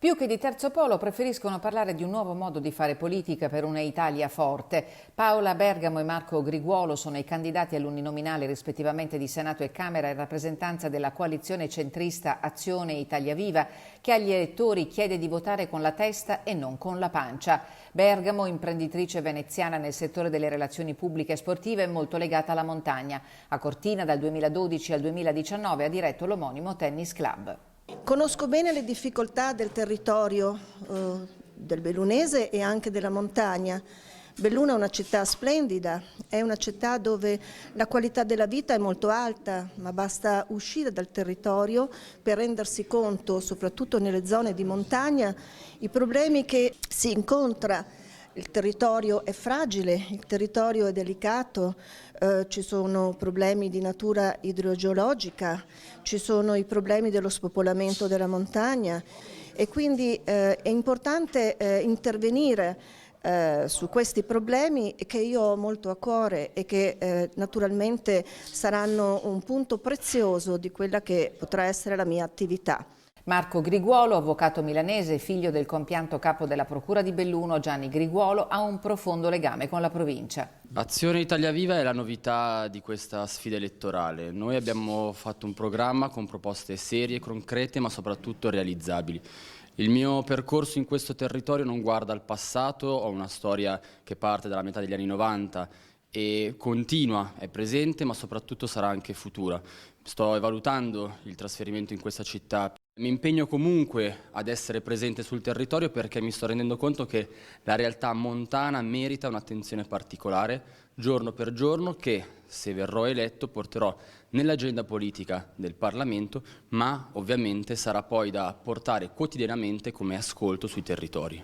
Più che di terzo polo preferiscono parlare di un nuovo modo di fare politica per una Italia forte. Paola Bergamo e Marco Griguolo sono i candidati all'uninominale rispettivamente di Senato e Camera in rappresentanza della coalizione centrista Azione Italia Viva, che agli elettori chiede di votare con la testa e non con la pancia. Bergamo, imprenditrice veneziana nel settore delle relazioni pubbliche e sportive, è molto legata alla montagna. A Cortina dal 2012 al 2019 ha diretto l'omonimo tennis club. Conosco bene le difficoltà del territorio del bellunese e anche della montagna. Belluno è una città splendida, è una città dove la qualità della vita è molto alta, ma basta uscire dal territorio per rendersi conto, soprattutto nelle zone di montagna, i problemi che si incontra. Il territorio è fragile, il territorio è delicato, ci sono problemi di natura idrogeologica, ci sono i problemi dello spopolamento della montagna e quindi è importante intervenire su questi problemi che io ho molto a cuore e che naturalmente saranno un punto prezioso di quella che potrà essere la mia attività. Marco Griguolo, avvocato milanese, figlio del compianto capo della Procura di Belluno, Gianni Griguolo, ha un profondo legame con la provincia. Azione Italia Viva è la novità di questa sfida elettorale. Noi abbiamo fatto un programma con proposte serie, concrete, ma soprattutto realizzabili. Il mio percorso in questo territorio non guarda al passato, ho una storia che parte dalla metà degli anni 90 e continua, è presente, ma soprattutto sarà anche futura. Sto valutando il trasferimento in questa città. Mi impegno comunque ad essere presente sul territorio perché mi sto rendendo conto che la realtà montana merita un'attenzione particolare giorno per giorno che, se verrò eletto, porterò nell'agenda politica del Parlamento, ma ovviamente sarà poi da portare quotidianamente come ascolto sui territori.